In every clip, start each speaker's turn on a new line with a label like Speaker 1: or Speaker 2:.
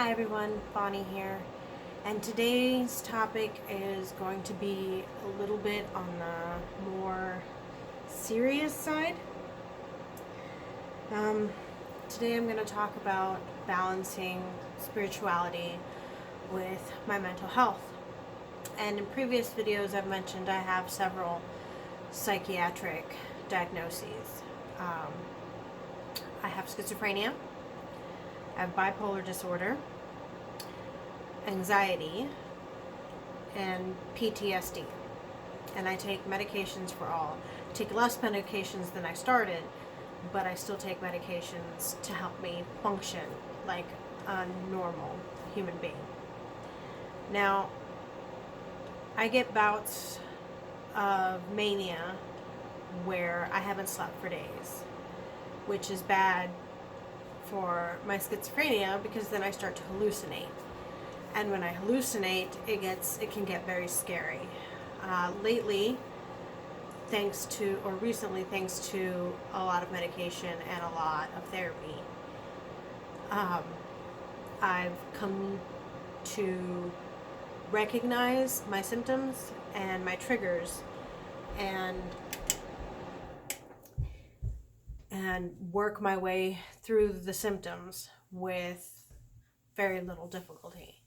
Speaker 1: Hi everyone, Bonnie here, and today's topic is going to be a little bit on the more serious side. Um, Today I'm going to talk about balancing spirituality with my mental health. And in previous videos I've mentioned I have several psychiatric diagnoses. I have schizophrenia, I have bipolar disorder, anxiety, and PTSD. And I take medications for all. I take less medications than I started, but I still take medications to help me function like a normal human being. Now, I get bouts of mania where I haven't slept for days, which is bad for my schizophrenia because then I start to hallucinate. And when I hallucinate, it can get very scary. Lately, recently, thanks to a lot of medication and a lot of therapy, I've come to recognize my symptoms and my triggers and work my way through the symptoms with very little difficulty.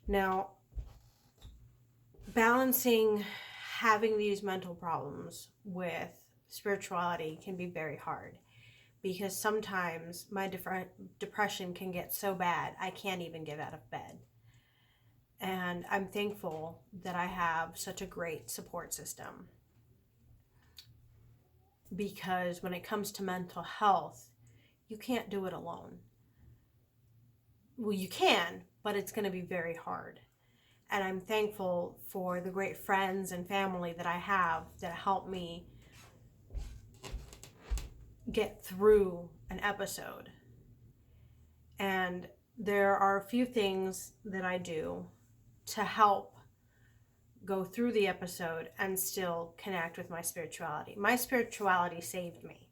Speaker 1: Now, balancing having these mental problems with spirituality can be very hard because sometimes my depression can get so bad I can't even get out of bed. And I'm thankful that I have such a great support system, because when it comes to mental health, you can't do it alone. Well, you can, but it's going to be very hard. And I'm thankful for the great friends and family that I have that help me get through an episode. And there are a few things that I do to help go through the episode and still connect with my spirituality. My spirituality saved me.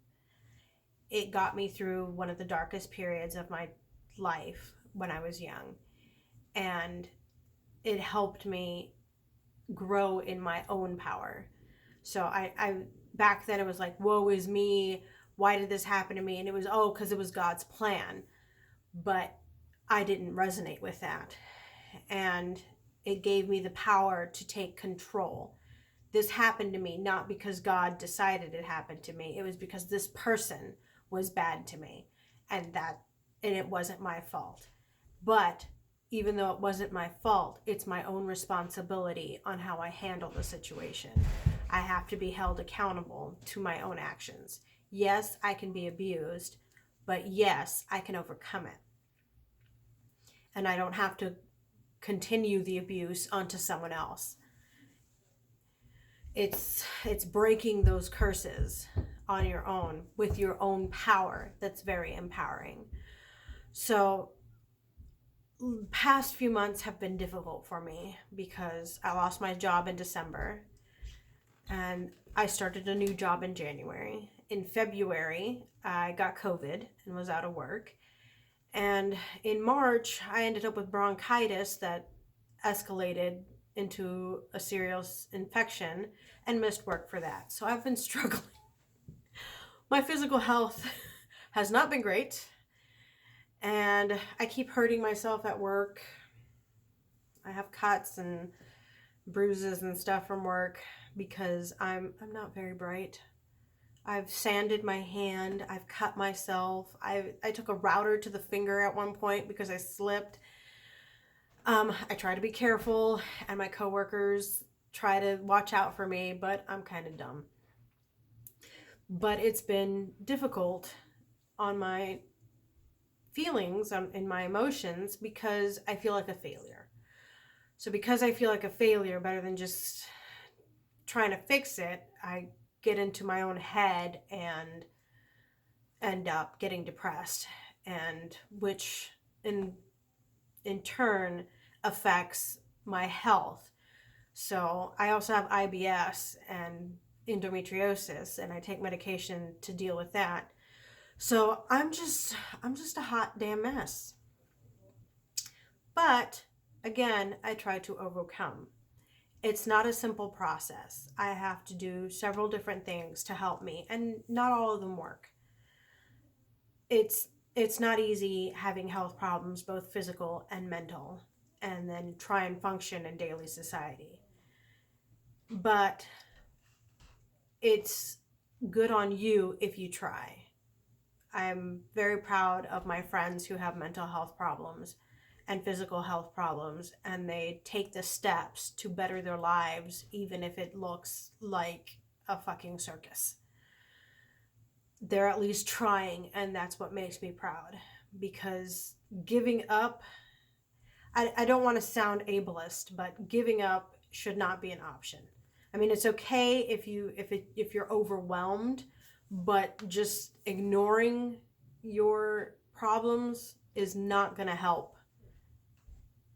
Speaker 1: It got me through one of the darkest periods of my life when I was young. And it helped me grow in my own power. So I back then it was like, woe is me, why did this happen to me? And it was, because it was God's plan. But I didn't resonate with that. And it gave me the power to take control. This happened to me not because God decided it happened to me. It was because this person was bad to me. And it wasn't my fault. But even though it wasn't my fault, it's my own responsibility on how I handle the situation. I have to be held accountable to my own actions. Yes, I can be abused, but yes, I can overcome it. And I don't have to continue the abuse onto someone else. It's breaking those curses on your own with your own power. That's very empowering. So past few months have been difficult for me because I lost my job in December and I started a new job in January. In February, I got COVID and was out of work. And in March, I ended up with bronchitis that escalated into a serious infection and missed work for that. So I've been struggling. My physical health has not been great. And I keep hurting myself at work. I have cuts and bruises and stuff from work because I'm not very bright. I've sanded my hand. I've cut myself. I took a router to the finger at one point because I slipped. I try to be careful, and my coworkers try to watch out for me, but I'm kind of dumb. But it's been difficult on my feelings, in my emotions, because I feel like a failure. So because I feel like a failure, better than just trying to fix it, I get into my own head and end up getting depressed, and which in turn affects my health. So I also have IBS and endometriosis, and I take medication to deal with that. So I'm just a hot damn mess. But again, I try to overcome. It's not a simple process. I have to do several different things to help me, and not all of them work. It's not easy having health problems, both physical and mental, and then try and function in daily society. But it's good on you if you try. I'm very proud of my friends who have mental health problems and physical health problems, and they take the steps to better their lives, even if it looks like a fucking circus. They're at least trying, and that's what makes me proud. Because giving up, I don't want to sound ableist, but giving up should not be an option. I mean, it's okay if you're overwhelmed, but just ignoring your problems is not going to help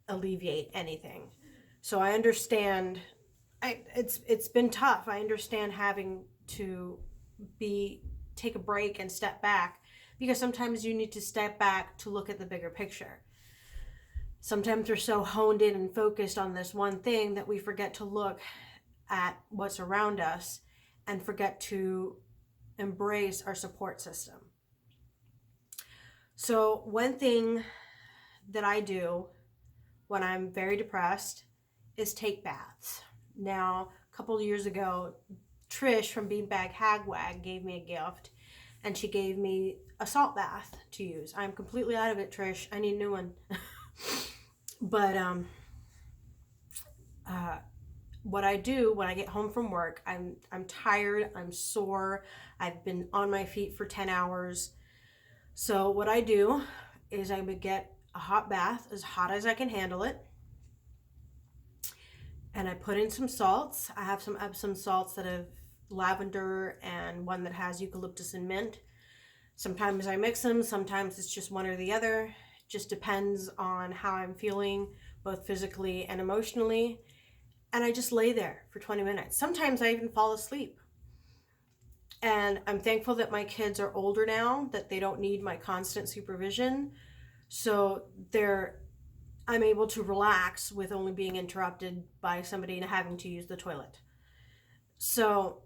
Speaker 1: alleviate anything. So I understand. It's been tough. I understand having to take a break and step back, because sometimes you need to step back to look at the bigger picture. Sometimes we're so honed in and focused on this one thing that we forget to look at what's around us and forget to embrace our support system. So one thing that I do when I'm very depressed is take baths. Now, a couple of years ago, Trish from Beanbag Hagwag gave me a gift, and she gave me a salt bath to use. I'm completely out of it, Trish. I need a new one. But what I do when I get home from work, I'm tired, I'm sore, I've been on my feet for 10 hours. So what I do is I would get a hot bath, as hot as I can handle it, and I put in some salts. I have some Epsom salts that have lavender and one that has eucalyptus and mint. Sometimes I mix them, sometimes it's just one or the other. Just depends on how I'm feeling, both physically and emotionally. And I just lay there for 20 minutes. Sometimes I even fall asleep. And I'm thankful that my kids are older now, that they don't need my constant supervision. So I'm able to relax with only being interrupted by somebody having to use the toilet. So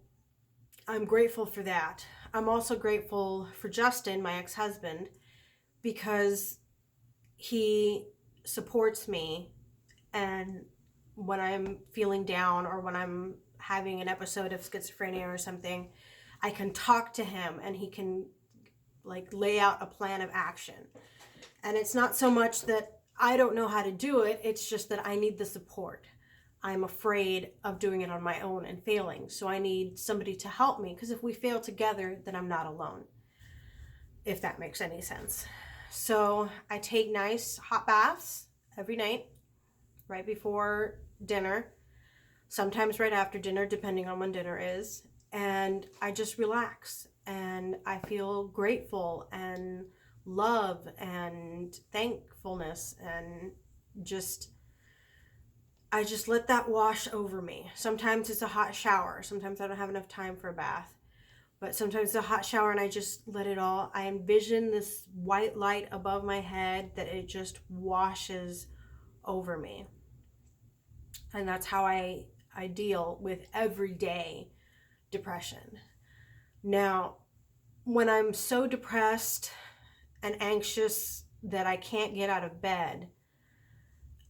Speaker 1: I'm grateful for that. I'm also grateful for Justin, my ex-husband, because he supports me, and when I'm feeling down or when I'm having an episode of schizophrenia or something, I can talk to him and he can lay out a plan of action. And it's not so much that I don't know how to do it, it's just that I need the support. I'm afraid of doing it on my own and failing, so I need somebody to help me, because if we fail together, then I'm not alone, if that makes any sense. So I take nice hot baths every night, right before dinner, sometimes right after dinner, depending on when dinner is, and I just relax, and I feel grateful and love and thankfulness, and I just let that wash over me. Sometimes it's a hot shower. Sometimes I don't have enough time for a bath. But sometimes it's a hot shower and I just let it all. I envision this white light above my head that it just washes over me. And that's how I deal with everyday depression. Now, when I'm so depressed and anxious that I can't get out of bed,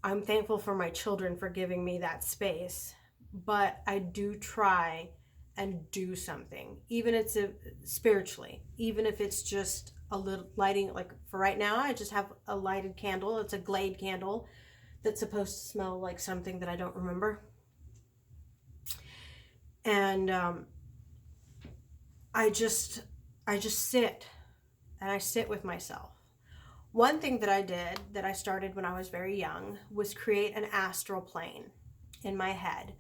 Speaker 1: I'm thankful for my children for giving me that space. But I do try and do something, even if it's spiritually, even if it's just a little lighting. Like for right now, I just have a lighted candle. It's a Glade candle that's supposed to smell like something that I don't remember. And I just sit, and I sit with myself. One thing that I did, that I started when I was very young, was create an astral plane in my head,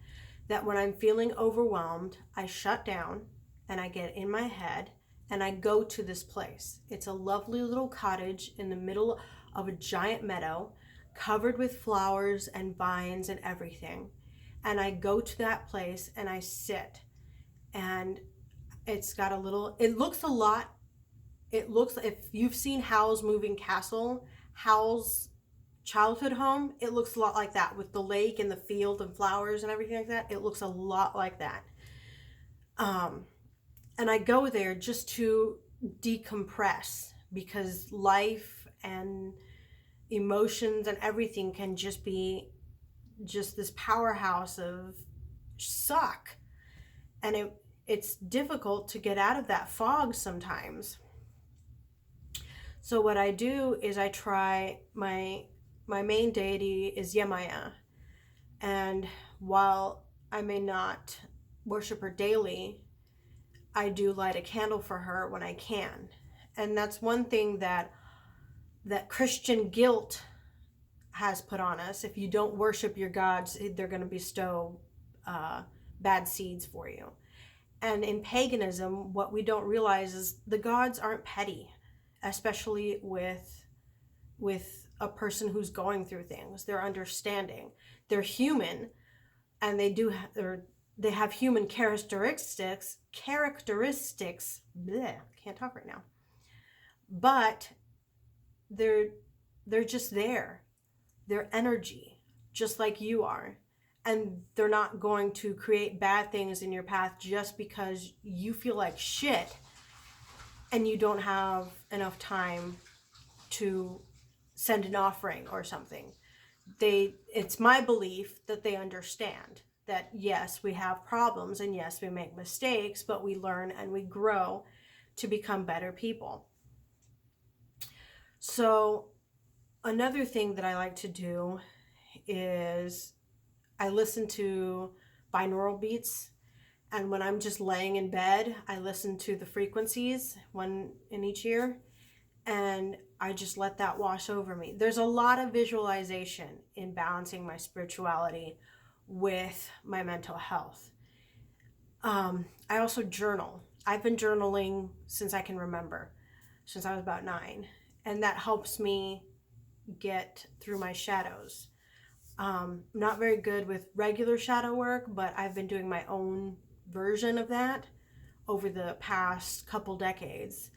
Speaker 1: that when I'm feeling overwhelmed, I shut down and I get in my head and I go to this place. It's a lovely little cottage in the middle of a giant meadow, covered with flowers and vines and everything. And I go to that place and I sit, and it's got it looks, if you've seen Howl's Moving Castle, Howl's childhood home, it looks a lot like that with the lake and the field and flowers and everything like that. It looks a lot like that. And I go there just to decompress, because life and emotions and everything can just be just this powerhouse of suck. And it's difficult to get out of that fog sometimes. So what I do is I try, my main deity is Yemaya. And while I may not worship her daily, I do light a candle for her when I can. And that's one thing that Christian guilt has put on us. If you don't worship your gods, they're going to bestow bad seeds for you. And in paganism, what we don't realize is the gods aren't petty, especially with a person who's going through things. They're understanding. They're human, and they have human characteristics. Bleh, can't talk right now. But they're just there. They're energy, just like you are. And they're not going to create bad things in your path just because you feel like shit and you don't have enough time to send an offering or something. It's my belief that they understand that, yes, we have problems, and yes, we make mistakes, but we learn and we grow to become better people. So another thing that I like to do is I listen to Binaural Beats, and when I'm just laying in bed, I listen to the frequencies, one in each ear, and I just let that wash over me. There's a lot of visualization in balancing my spirituality with my mental health. I also journal. I've been journaling since I can remember, since I was about 9, and that helps me get through my shadows. Not very good with regular shadow work, but I've been doing my own version of that over the past couple decades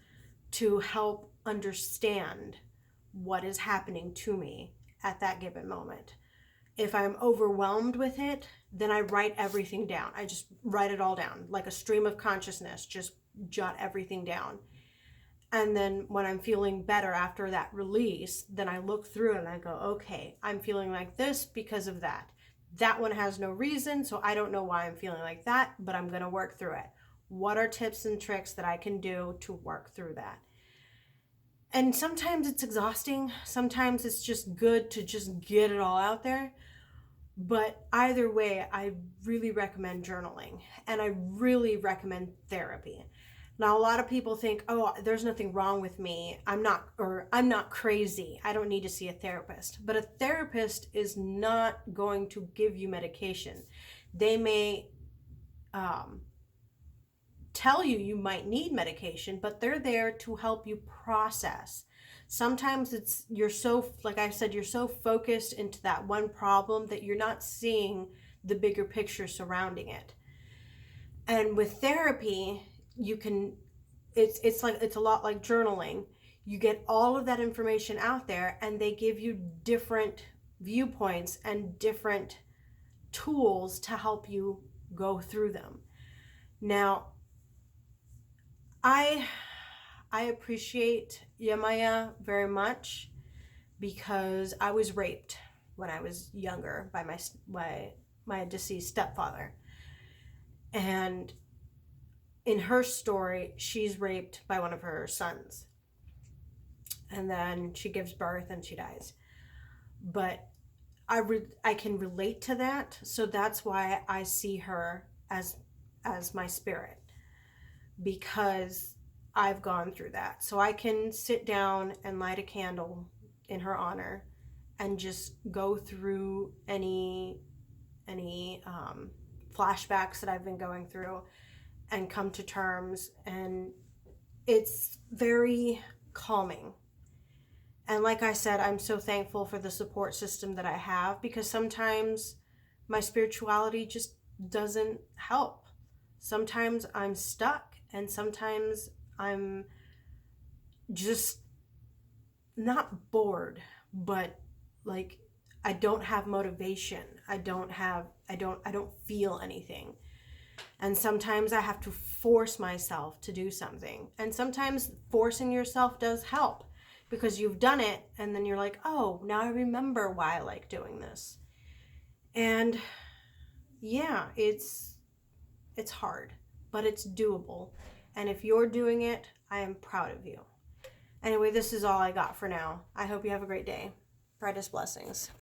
Speaker 1: to help understand what is happening to me at that given moment. If I'm overwhelmed with it, then I write everything down. I just write it all down like a stream of consciousness, just jot everything down. And then when I'm feeling better after that release, then I look through it and I go, okay, I'm feeling like this because of that. That one has no reason, so I don't know why I'm feeling like that, but I'm going to work through it. What are tips and tricks that I can do to work through that? And sometimes it's exhausting. Sometimes it's just good to just get it all out there. But either way, I really recommend journaling, and I really recommend therapy. Now, a lot of people think, oh, there's nothing wrong with me. I'm not crazy. I don't need to see a therapist. But a therapist is not going to give you medication. They may tell you you might need medication, but they're there to help you process. Sometimes you're so, like I said, you're so focused into that one problem that you're not seeing the bigger picture surrounding it. And with therapy, you can, it's a lot like journaling. You get all of that information out there, and they give you different viewpoints and different tools to help you go through them. Now, I appreciate Yemaya very much because I was raped when I was younger by my deceased stepfather. And in her story, she's raped by one of her sons. And then she gives birth and she dies. But I can relate to that, so that's why I see her as my spirit, because I've gone through that. So I can sit down and light a candle in her honor and just go through any flashbacks that I've been going through and come to terms, and it's very calming. And like I said, I'm so thankful for the support system that I have, because sometimes my spirituality just doesn't help. Sometimes I'm stuck, and sometimes I'm just not bored, but like, I don't have motivation. I don't feel anything. And sometimes I have to force myself to do something. And sometimes forcing yourself does help because you've done it and then you're like, oh, now I remember why I like doing this. And yeah, it's hard, but it's doable. And if you're doing it, I am proud of you. Anyway, this is all I got for now. I hope you have a great day. Brightest blessings.